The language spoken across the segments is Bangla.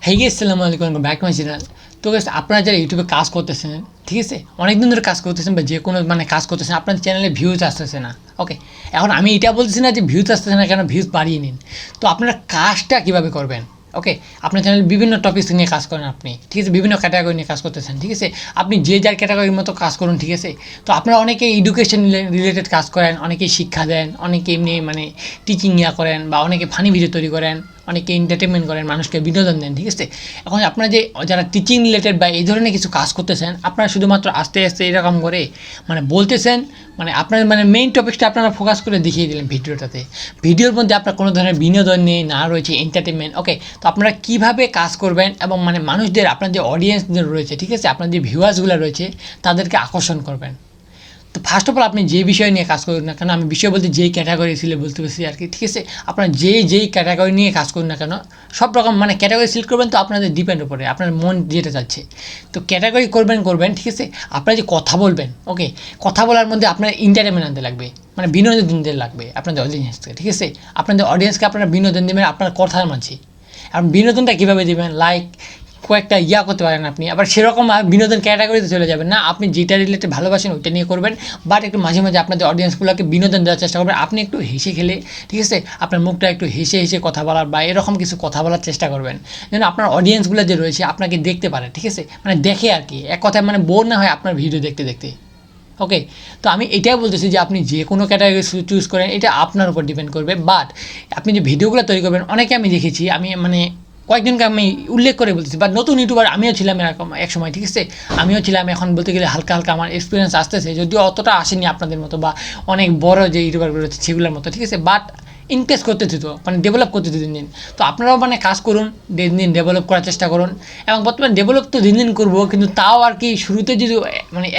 হেই গাইস, আসসালামু আলাইকুম, ব্যাক টু মাই চ্যানেল। তো গাইস, আপনারা যারা ইউটিউবে কাজ করতেছেন, ঠিক আছে, অনেক দিন ধরে কাজ করতেছেন বা যে কোনো কাজ করতেছেন, আপনার চ্যানেলে ভিউজ আসতেছে না। ওকে, এখন আমি এটা বলতেছি না যে ভিউজ আসতেছে না, কেন ভিউজ বাড়িয়ে নিন। তো আপনারা কাজটা কীভাবে করবেন? ওকে, আপনার চ্যানেলে বিভিন্ন টপিকস নিয়ে কাজ করেন আপনি, ঠিক আছে, বিভিন্ন ক্যাটাগরি নিয়ে কাজ করতেছেন, ঠিক আছে। আপনি যে যার ক্যাটাগরির মতো কাজ করুন, ঠিক আছে। তো আপনারা অনেকে এডুকেশন রিলেটেড কাজ করেন, অনেকেই শিক্ষা দেন, অনেকে এমনি টিচিং ইয়া করেন, বা অনেকে ফানি ভিডিও তৈরি করেন, অনেকে এন্টারটেনমেন্ট করেন, মানুষকে বিনোদন দেন, ঠিক আছে। এখন আপনারা যারা টিচিং রিলেটেড বা এই ধরনের কিছু কাজ করতেছেন, আপনারা শুধুমাত্র আস্তে আস্তে এরকম করে বলতেছেন, আপনার মেইন টপিকসটা আপনারা ফোকাস করে দেখিয়ে দিলেন ভিডিওটাতে। ভিডিওর মধ্যে আপনার কোনো ধরনের বিনোদন নেই, না রয়েছে এন্টারটেনমেন্ট। ওকে, তো আপনারা কীভাবে কাজ করবেন এবং মানুষদের, আপনার যে অডিয়েন্সদের রয়েছে, ঠিক আছে, আপনার যে ভিউয়ার্সগুলো রয়েছে, তাদেরকে আকর্ষণ করবেন। তো ফার্স্ট অফ অল আপনি যে বিষয় নিয়ে কাজ করুন না কেন, আমি বিষয় বলতে যেই ক্যাটাগরি ছিল বলতে পারছি আর কি, ঠিক আছে। আপনারা যেই ক্যাটাগরি নিয়ে কাজ করুন না কেন, সব রকম ক্যাটাগরি সিলেক্ট করবেন, তো আপনাদের ডিপেন্ড উপরে আপনার মন যেটা চাচ্ছে। তো ক্যাটাগরি করবেন, ঠিক আছে। আপনারা যে কথা বলবেন, ওকে, কথা বলার মধ্যে আপনার এন্টারটেনমেন্ট আনতে লাগবে, বিনোদন দিতে লাগবে আপনাদের অডিয়েন্সকে, ঠিক আছে। আপনাদের অডিয়েন্সকে আপনারা বিনোদন দেবেন আপনার কথার মাঝে। আর বিনোদনটা কীভাবে দেবেন, লাইক কয়েকটা করতে পারেন আপনি, আবার সেরকম বিনোদন ক্যাটাগরিতে চলে যাবেন না। আপনি যেটা রিলেটেড ভালোবাসেন ওইটা নিয়ে করবেন, বাট একটু মাঝে মাঝে আপনাদের অডিয়েন্সগুলোকে বিনোদন দেওয়ার চেষ্টা করবেন। আপনি একটু হেসে খেলে, ঠিক আছে, আপনার মুখটা একটু হেসে হেসে কথা বলার বা এরকম কিছু কথা বলার চেষ্টা করবেন, যেন আপনার অডিয়েন্সগুলো যে রয়েছে আপনাকে দেখতে পারে, ঠিক আছে, দেখে আর কি, এক কথায় বোর না হয় আপনার ভিডিও দেখতে দেখতে। ওকে, তো আমি এটাই বলতেছি যে আপনি যে কোনো ক্যাটাগরি চুজ করেন, এটা আপনার উপর ডিপেন্ড করবে। বাট আপনি যে ভিডিওগুলো তৈরি করবেন, অনেকে আমি দেখেছি, আমি কয়েকজনকে আমি উল্লেখ করে বলতেছি, বা নতুন ইউটিউবার আমিও ছিলাম এরকম এক সময়, ঠিক আছে, আমিও ছিলাম। এখন বলতে গেলে হালকা হালকা আমার এক্সপিরিয়েন্স আসতেছে, যদিও অতটা আসেনি আপনাদের মতো বা অনেক বড় যে ইউটিউবারগুলো রয়েছে সেগুলোর মতো, ঠিক আছে। বাট ইনক্রিজ করতেছি, তো ডেভেলপ করতেছি দিন দিন। তো আপনারাও কাজ করুন, দিন দিন ডেভেলপ করার চেষ্টা করুন। এবং বর্তমানে ডেভেলপ তো দিন দিন করবো, কিন্তু তাও আর কি শুরুতে যদি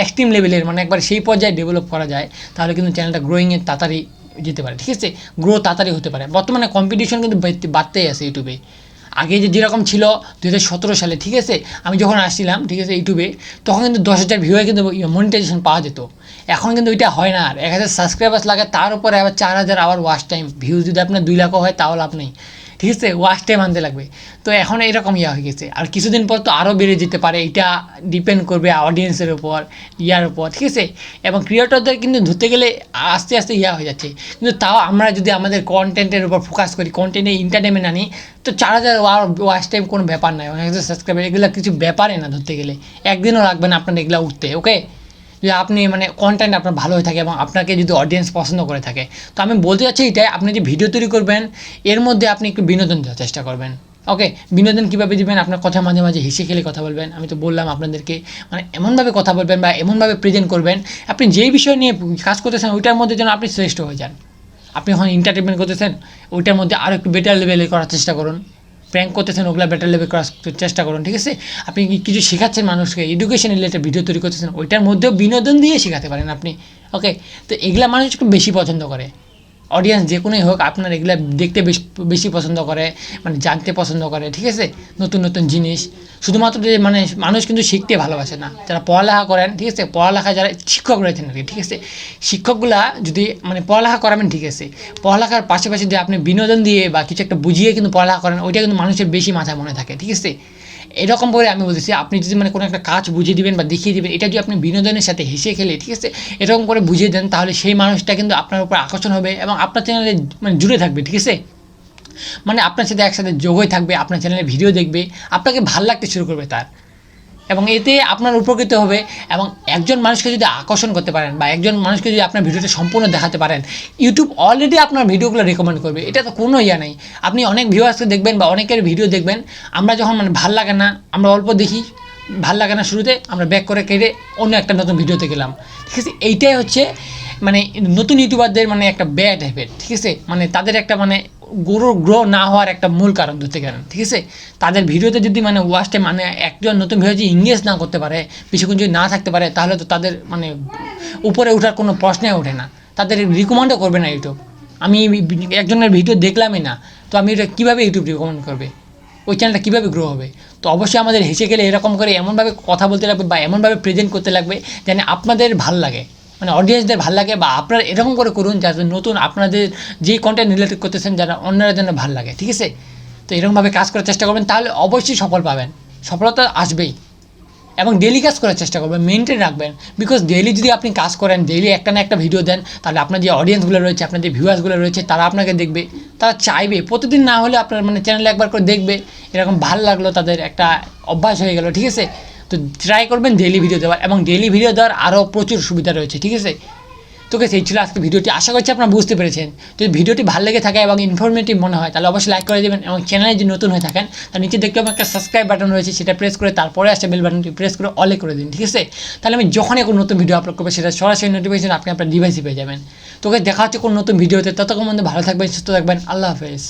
এক্সট্রিম লেভেলের একবার সেই পর্যায়ে ডেভেলপ করা যায়, তাহলে কিন্তু চ্যানেলটা গ্রোয়িংয়ের তাড়াতাড়ি যেতে পারে, ঠিক আছে, গ্রো তাড়াতাড়ি হতে পারে। বর্তমানে কম্পিটিশন কিন্তু বাড়তেই আছে ইউটিউবে। আগে যেরকম ছিল 2017 সালে, ঠিক আছে, আমি যখন আসছিলাম, ঠিক আছে, ইউটিউবে, তখন কিন্তু 10,000 ভিউয়ে কিন্তু মনিটাইজেশন পাওয়া যেত। এখন কিন্তু ওইটা হয় না। আর 1,000 সাবস্ক্রাইবার্স লাগে, তার উপরে আবার 4,000 আওয়ার ওয়াচ টাইম। ভিউজ যদি আপনার 2 লাখও হয় তাও লাভ নেই, ঠিক আছে, ওয়াচ টাইম আনতে লাগবে। তো এখন এরকম হয়ে গেছে, আর কিছুদিন পর তো আরও বেড়ে যেতে পারে। এটা ডিপেন্ড করবে অডিয়েন্সের উপর, উপর, ঠিক আছে। এবং ক্রিয়েটরদের কিন্তু ধরতে গেলে আস্তে আস্তে হয়ে যাচ্ছে। কিন্তু তাও আমরা যদি আমাদের কন্টেন্টের উপর ফোকাস করি, কন্টেন্টে এন্টারটেনমেন্ট আনি, তো 4,000 ওয়াচ টাইম কোনো ব্যাপার নয়, 1,000 সাবস্ক্রাইবার এগুলো কিছু ব্যাপারে না ধরতে গেলে। একদিনও লাগবে না আপনার এগুলো উঠতে। ওকে, যে আপনি কন্টেন্ট আপনার ভালো হয়ে থাকে এবং আপনাকে যদি অডিয়েন্স পছন্দ করে থাকে। তো আমি বলতে চাচ্ছি এটাই, আপনি যে ভিডিও তৈরি করবেন, এর মধ্যে আপনি একটু বিনোদন দেওয়ার চেষ্টা করবেন। ওকে, বিনোদন কীভাবে দেবেন, আপনার কথা মাঝে মাঝে হেসে খেলে কথা বলবেন। আমি তো বললাম আপনাদেরকে, এমনভাবে কথা বলবেন বা এমনভাবে প্রেজেন্ট করবেন, আপনি যেই বিষয় নিয়ে কাজ করতেছেন ওইটার মধ্যে যেন আপনি শ্রেষ্ঠ হয়ে যান। আপনি যখন এন্টারটেনমেন্ট করতেছেন, ওইটার মধ্যে আরও একটু বেটার লেভেলে করার চেষ্টা করুন। প্র্যাঙ্ক করতেছেন, ওগুলো বেটার লেভেল করার চেষ্টা করুন, ঠিক আছে। আপনি কিছু শেখাচ্ছেন মানুষকে, এডুকেশন রিলেটেড ভিডিও তৈরি করতেছেন, ওইটার মধ্যেও বিনোদন দিয়ে শেখাতে পারেন আপনি। ওকে, তো এগুলা মানুষ একটু বেশি পছন্দ করে। অডিয়েন্স যে কোনোই হোক, আপনার এগুলা দেখতে বেশি পছন্দ করে, জানতে পছন্দ করে, ঠিক আছে, নতুন নতুন জিনিস। শুধুমাত্র যে মানুষ কিন্তু শিখতে ভালোবাসে না। যারা পড়ালেখা করেন, ঠিক আছে, পড়ালেখা যারা শিক্ষক রয়েছেন আর কি, ঠিক আছে, শিক্ষকগুলা যদি পড়ালেখা করাবেন, ঠিক আছে, পড়ালেখার পাশাপাশি যদি আপনি বিনোদন দিয়ে বা কিছু একটা বুঝিয়ে কিন্তু পড়ালেখা করেন, ওইটা কিন্তু মানুষের বেশি মাথায় মনে থাকে, ঠিক আছে। এরকম করে আমি বলতেছি, আপনি যদি কোনো একটা কাজ বুঝিয়ে দিবেন বা দেখিয়ে দিবেন, এটা যদি আপনি বিনোদনের সাথে হেসে খেলে, ঠিক আছে, এরকম করে বুঝিয়ে দেন, তাহলে সেই মানুষটা কিন্তু আপনার উপর আকর্ষণ হবে এবং আপনার চ্যানেলে জুড়ে থাকবে, ঠিক আছে। আপনার সাথে একসাথে যোগ হয়ে থাকবে, আপনার চ্যানেলে ভিডিও দেখবে, আপনাকে ভাল লাগতে শুরু করবে তার, এবং এতে আপনার উপকৃত হবে। এবং একজন মানুষকে যদি আকর্ষণ করতে পারেন বা একজন মানুষকে যদি আপনার ভিডিওটা সম্পূর্ণ দেখাতে পারেন, ইউটিউব অলরেডি আপনার ভিডিওগুলো রেকমেন্ড করবে। এটা তো কোনো নেই। আপনি অনেক ভিউয়ার্সকে দেখবেন বা অনেকের ভিডিও দেখবেন, আমরা যখন ভাল লাগে না, আমরা অল্প দেখি, ভাল লাগে না শুরুতে, আমরা ব্যাক করে কেটে অন্য একটা নতুন ভিডিওতে গেলাম, ঠিক আছে। এইটাই হচ্ছে নতুন ইউটিউবারদের একটা ব্যাড হ্যাবিট, ঠিক আছে, তাদের একটা গ্রো না হওয়ার একটা মূল কারণ ধরতে গেলেন, ঠিক আছে। তাদের ভিডিওতে যদি ওয়াচ টাইম একজন নতুন ভিডিও যদি ইংগেজ না করতে পারে, বেশিক্ষণ যদি না থাকতে পারে, তাহলে তো তাদের উপরে ওঠার কোনো প্রশ্নই ওঠে না, তাদের রিকমেন্ডও করবে না ইউটিউব। আমি একজনের ভিডিও দেখলামই না, তো আমি এটা কীভাবে ইউটিউব রিকমেন্ড করবে, ওই চ্যানেলটা কীভাবে গ্রো হবে? তো অবশ্যই আমাদের হেসে গেলে এরকম করে এমনভাবে কথা বলতে লাগবে বা এমনভাবে প্রেজেন্ট করতে লাগবে যেন আপনাদের ভাল লাগে, অডিয়েন্সদের ভাল লাগে, বা আপনারা এরকম করে করুন যাতে নতুন আপনাদের যেই কন্টেন্ট রিলেটেড করতেছেন যারা অন্যরা যেন ভাল লাগে, ঠিক আছে। তো এরকমভাবে কাজ করার চেষ্টা করবেন, তাহলে অবশ্যই সফল পাবেন, সফলতা আসবেই। এবং ডেলি কাজ করার চেষ্টা করবেন, মেনটেন রাখবেন। বিকজ ডেলি যদি আপনি কাজ করেন, ডেলি একটা না একটা ভিডিও দেন, তাহলে আপনার যে অডিয়েন্সগুলো রয়েছে, আপনার যে ভিউয়ার্সগুলো রয়েছে, তারা আপনাকে দেখবে, তারা চাইবে প্রতিদিন না হলে আপনার মানে চ্যানেলে একবার করে দেখবে, এরকম ভালো লাগলো, তাদের একটা অভ্যাস হয়ে গেল, ঠিক আছে। তো ট্রাই করবেন ডেলি ভিডিও দেওয়ার, এবং ডেলি ভিডিও দেওয়ার আরও প্রচুর সুবিধা রয়েছে, ঠিক আছে। তো গাইস এই ছিল আজকে ভিডিওটি, আশা করছি আপনারা বুঝতে পেরেছেন। যদি ভিডিওটি ভালো লেগে থাকে এবং ইনফরমেটিভ মনে হয়, তাহলে অবশ্যই লাইক করে দেবেন, এবং চ্যানেলে যদি নতুন হয়ে থাকেন তার নিচে দেখতে পাবেন একটা সাবস্ক্রাইব বাটন রয়েছে, সেটা প্রেস করে তারপরে আসে বেল বাটনটি প্রেস করে অলে করে দিন, ঠিক আছে। তাহলে আমি যখনই কোনো নতুন ভিডিও আপলোড করবো, সেটা সরাসরি নোটিফিকেশন আপনি আপনার ডিভাইসে পেয়ে যাবেন। তো গাইস দেখা হচ্ছে কোনো নতুন ভিডিওতে, ততক্ষণ মধ্যে ভালো থাকবেন, সুস্থ থাকবেন, আল্লাহ হাফেজ।